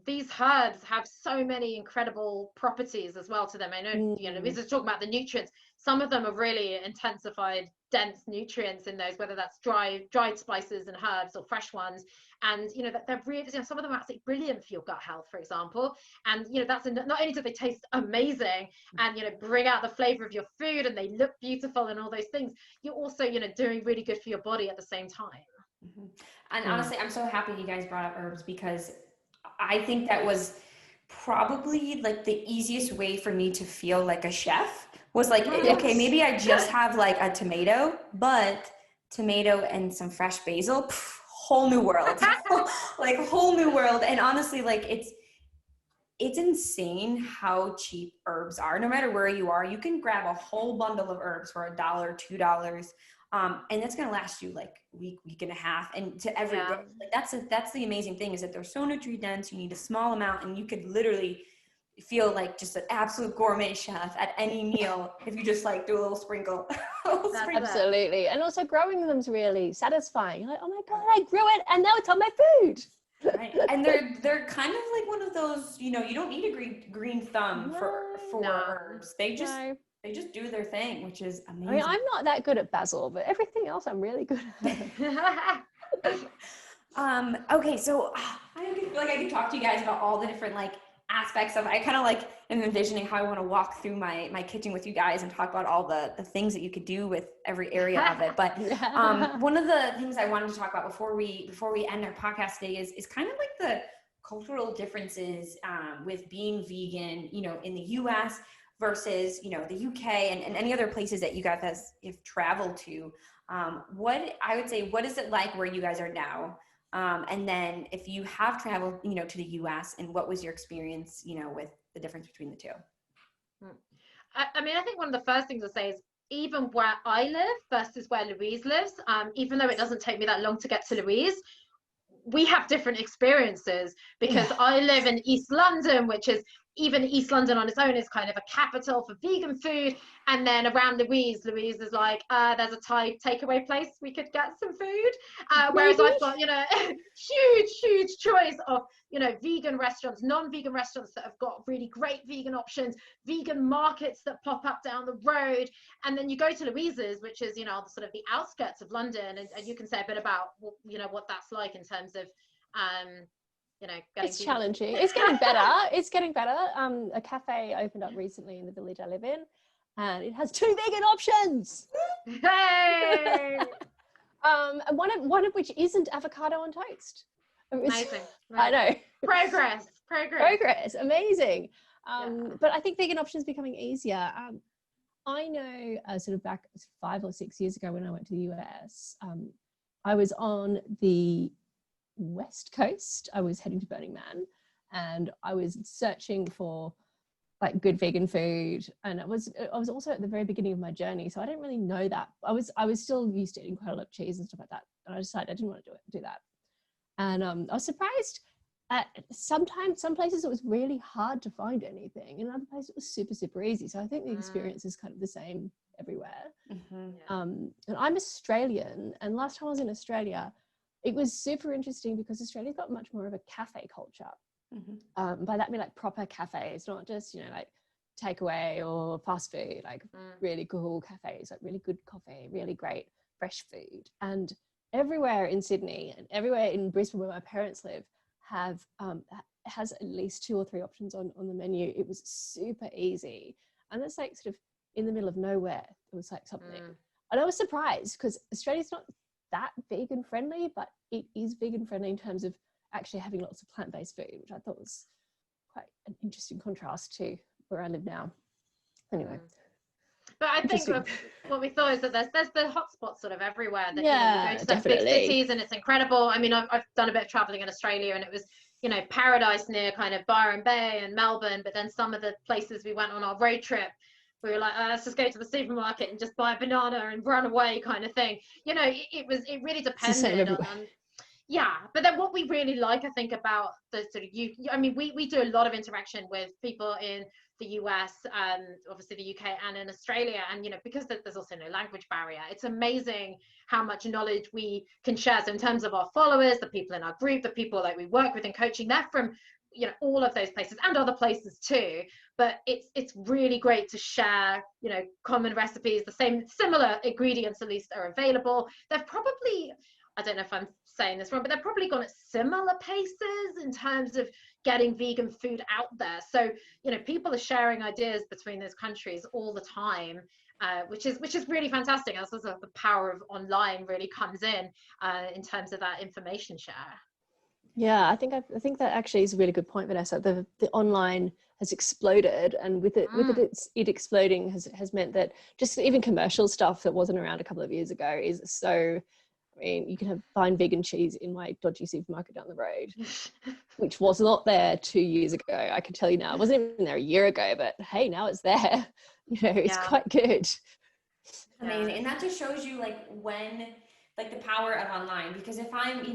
these herbs have so many incredible properties as well to them. I know, we just talk about the nutrients. Some of them are really intensified, dense nutrients in those, whether that's dried spices and herbs or fresh ones. And, that they're really, some of them are absolutely brilliant for your gut health, for example. And, that's not only do they taste amazing and, bring out the flavor of your food and they look beautiful and all those things, you're also, doing really good for your body at the same time. And honestly, I'm so happy you guys brought up herbs, because I think that was probably like the easiest way for me to feel like a chef, was like, okay, maybe I just have like a tomato and some fresh basil, whole new world, like whole new world. And honestly, like it's insane how cheap herbs are. No matter where you are, you can grab a whole bundle of herbs for $1, $2. And that's going to last you like week and a half, and to every day. Like that's the amazing thing, is that they're so nutrient dense. You need a small amount, and you could literally feel like just an absolute gourmet chef at any meal if you just like do a little sprinkle. Absolutely. And also growing them's really satisfying. You're like, oh my God, I grew it and now it's on my food. Right. And they're kind of like one of those, you don't need a green thumb for herbs. They just do their thing, which is amazing. I mean, I'm not that good at basil, but everything else I'm really good at. Okay, so I feel like I can talk to you guys about all the different like aspects of, I kind of like am envisioning how I want to walk through my kitchen with you guys and talk about all the things that you could do with every area of it. But one of the things I wanted to talk about before we end our podcast today is kind of like the cultural differences with being vegan, in the US versus, the UK and any other places that you guys have traveled to. What is it like where you guys are now? And then if you have traveled, to the US, and what was your experience, with the difference between the two? I mean, I think one of the first things to say is, even where I live versus where Louise lives, even though it doesn't take me that long to get to Louise, we have different experiences, because I live in East London, which is even East London on its own is kind of a capital for vegan food. And then around Louise is like, there's a Thai takeaway place we could get some food. Whereas I've got, you know, huge choice of, you know, vegan restaurants, non-vegan restaurants that have got really great vegan options, vegan markets that pop up down the road. And then you go to Louise's, which is, you know, sort of the outskirts of London, and you can say a bit about, you know, what that's like in terms of, you know, it's challenging. It's getting better. It's getting better. A cafe opened up recently in the village I live in, and it has 2 vegan options. Hey! And one of which isn't avocado on toast. Amazing. I know. Progress. Amazing. Yeah. But I think vegan options becoming easier. I know sort of back 5 or 6 years ago when I went to the US, I was on the West Coast. I was heading to Burning Man, and I was searching for like good vegan food, and I was also at the very beginning of my journey, so I didn't really know that. I was still used to eating quite a lot of cheese and stuff like that, and I decided I didn't want to do that. And I was surprised at some places it was really hard to find anything, and other places it was super easy. So I think the experience is kind of the same everywhere. And I'm Australian, and last time I was in Australia, it was super interesting because Australia's got much more of a cafe culture. By that I mean like proper cafes, not just, you know, like takeaway or fast food, like really cool cafes, like really good coffee, really great fresh food. And everywhere in Sydney and everywhere in Brisbane where my parents live has at least 2 or 3 options on the menu. It was super easy, and it's like sort of in the middle of nowhere. It was like something, and I was surprised because Australia's not that vegan friendly, but it is vegan friendly in terms of actually having lots of plant-based food, which I thought was quite an interesting contrast to where I live now. Anyway. But I think what we thought is that there's the hotspots sort of everywhere. That, yeah, you know, you go to some big cities and it's incredible. I mean, I've done a bit of traveling in Australia, and it was, you know, paradise near kind of Byron Bay and Melbourne. But then some of the places we went on our road trip, we were like, let's just go to the supermarket and just buy a banana and run away kind of thing. You know, it really depended on. Yeah, but then what we really like, I think, about the sort of I mean, we do a lot of interaction with people in the US, obviously the UK, and in Australia, and, you know, because there's also no language barrier, it's amazing how much knowledge we can share. So in terms of our followers, the people in our group, the people that we work with in coaching, they're from, you know, all of those places and other places too. But it's really great to share, you know, common recipes. Similar ingredients at least are available. They've probably, I don't know if I'm saying this wrong, but they've probably gone at similar paces in terms of getting vegan food out there. So, you know, people are sharing ideas between those countries all the time, which is really fantastic. That's also the power of online really comes in terms of that information share. Yeah, I think that actually is a really good point, Vanessa. The online has exploded, and with it exploding has meant that just even commercial stuff that wasn't around a couple of years ago is so. I mean, you can find vegan cheese in my dodgy supermarket down the road, which was not there 2 years ago. I can tell you now. It wasn't even there a year ago, but hey, now it's there. You know, it's quite good. Amazing. And that just shows you like the power of online, because if I'm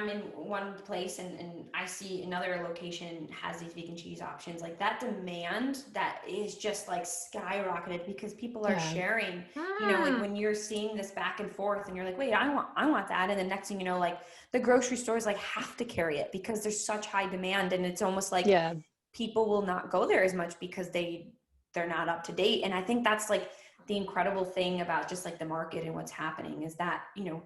in one place and I see another location has these vegan cheese options, like that demand that is just like skyrocketed because people are sharing, you know, like when you're seeing this back and forth and you're like, wait, I want that. And the next thing you know, like the grocery stores like have to carry it because there's such high demand, and it's almost like people will not go there as much because they're not up to date. And I think that's like the incredible thing about just like the market and what's happening is that, you know,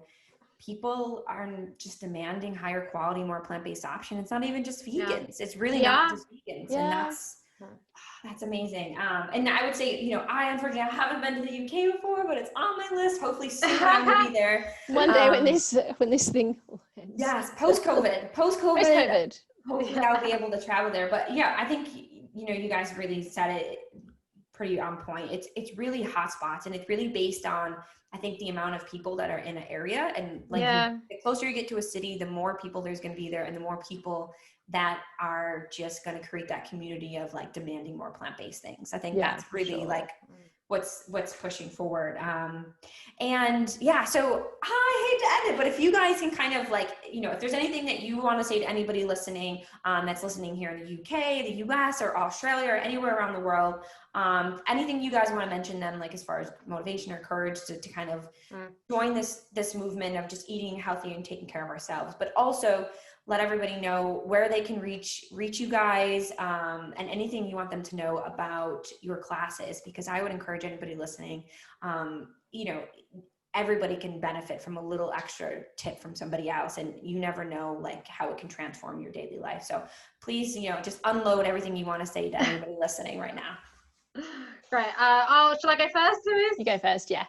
people are just demanding higher quality, more plant-based option. It's not even just vegans. It's really not just vegans. And that's amazing. And I would say, you know, I unfortunately haven't been to the UK before, but it's on my list. Hopefully soon I'm going to be there. One day when this thing ends. Yes, post-COVID. Hopefully I'll be able to travel there. But yeah, I think, you know, you guys really said it pretty on point. It's really hotspots, and it's really based on, I think, the amount of people that are in an area. And like the closer you get to a city, the more people there's going to be there, and the more people that are just going to create that community of like demanding more plant-based things. I think that's really like what's pushing forward. And yeah, so I hate to end it, but if you guys can kind of like, you know, if there's anything that you want to say to anybody listening, that's listening here in the UK, the US, or Australia, or anywhere around the world, anything you guys want to mention them, like as far as motivation or courage to kind of join this movement of just eating healthy and taking care of ourselves, but also let everybody know where they can reach you guys, and anything you want them to know about your classes, because I would encourage anybody listening, you know, everybody can benefit from a little extra tip from somebody else, and you never know like how it can transform your daily life. So please, you know, just unload everything you want to say to anybody listening right now. Great. Shall I go first, Louise? You go first, yeah.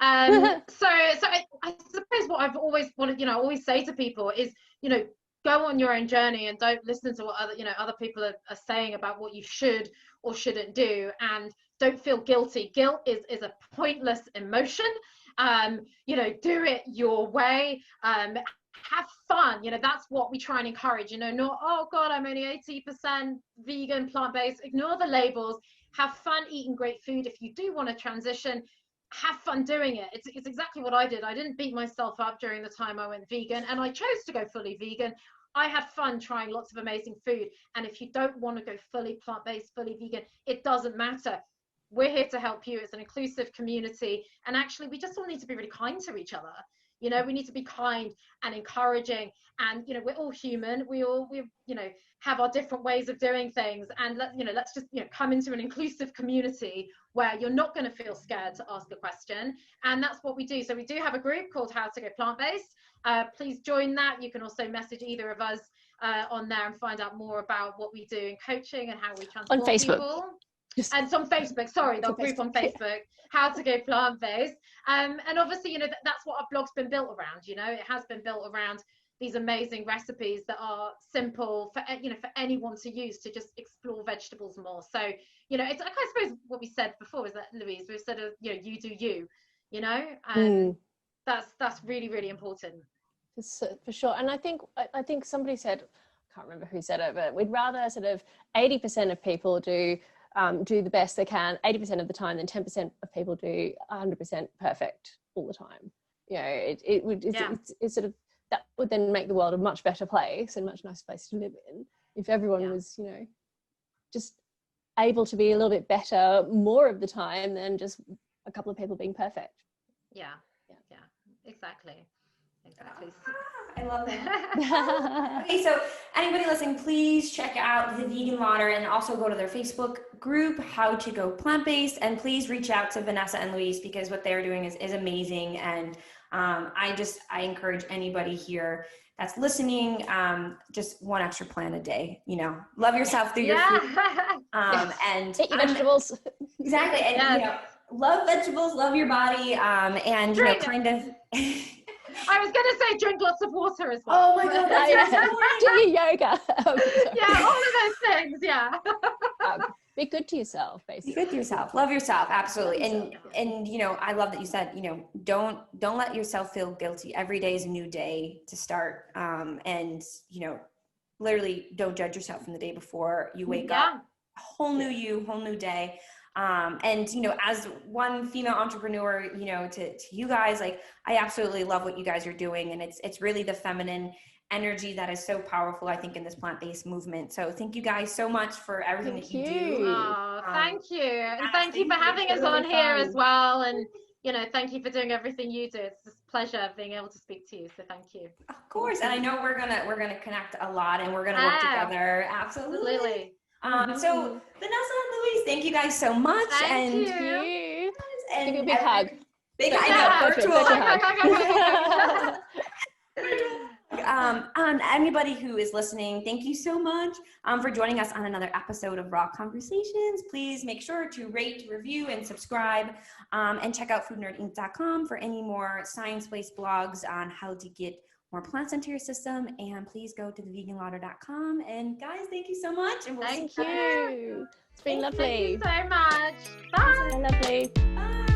So I suppose what I've always wanted, you know, I always say to people is, you know, go on your own journey and don't listen to what other people are saying about what you should or shouldn't do, and don't feel guilty. Guilt is a pointless emotion. You know, do it your way. Have fun. You know, that's what we try and encourage. You know, not, oh God, I'm only 80% vegan, plant-based. Ignore the labels. Have fun eating great food. If you do want to transition, have fun doing it. It's exactly what I did. I didn't beat myself up during the time I went vegan, and I chose to go fully vegan. I had fun trying lots of amazing food. And if you don't want to go fully plant-based, fully vegan, it doesn't matter. We're here to help you. It's an inclusive community. And actually, we just all need to be really kind to each other. You know, we need to be kind and encouraging. And, you know, we're all human. We you know, have our different ways of doing things. And, let's just, you know, come into an inclusive community where you're not going to feel scared to ask a question. And that's what we do. So we do have a group called How to Go Plant-Based. Please join that. You can also message either of us on there and find out more about what we do in coaching and how we transform on Facebook. people. And it's on Facebook, sorry, the group on Facebook, How to Go Plant-Based. And obviously, you know, that's what our blog's been built around. You know, it has been built around these amazing recipes that are simple for, you know, for anyone to use to just explore vegetables more. So, you know, it's like, I suppose what we said before is that, Louise, we've said, you know, you do you know, and that's really, really important. For sure. And I think somebody said, I can't remember who said it, but we'd rather sort of 80% of people do the best they can 80% of the time than 10% of people do 100% perfect all the time. You know, it's sort of, that would then make the world a much better place and much nicer place to live in if everyone was, you know, just able to be a little bit better more of the time than just a couple of people being perfect. Yeah, exactly. I love it. Okay, so anybody listening, please check out the Vegan Larder and also go to their Facebook group, How to Go Plant-Based, and please reach out to Vanessa and Louise because what they're doing is amazing. And I encourage anybody here that's listening, just one extra plant a day, you know, love yourself through your food. And eat your vegetables. Exactly. And you know, love vegetables, love your body, and you know, kind of I was going to say drink lots of water as well. Oh my God, that's do your yoga. Yeah, all of those things, yeah. Be good to yourself, basically. Be good to yourself. Love yourself, absolutely. And you know, I love that you said, you know, don't let yourself feel guilty. Every day is a new day to start. And you know, literally don't judge yourself from the day before you wake up. Whole new you, whole new day. And, you know, as one female entrepreneur, you know, to you guys, like, I absolutely love what you guys are doing. And it's really the feminine energy that is so powerful, I think, in this plant-based movement. So thank you guys so much for everything that you do. Oh, thank you. And thank you for having us on here as well. And, you know, thank you for doing everything you do. It's a pleasure being able to speak to you. So thank you. Of course. And I know we're gonna connect a lot and we're gonna work together. Absolutely. So Vanessa and Louise, thank you guys so much. Thank you. And give you a big hug. Big virtual hug. And anybody who is listening, thank you so much for joining us on another episode of Raw Conversations. Please make sure to rate, review, and subscribe, and check out FoodNerdInc.com for any more science-based blogs on how to get more plants into your system. And please go to theveganlarder.com. And guys, thank you so much. And we'll thank you. It's been lovely. Thank you so much. Bye. It's been lovely. Bye.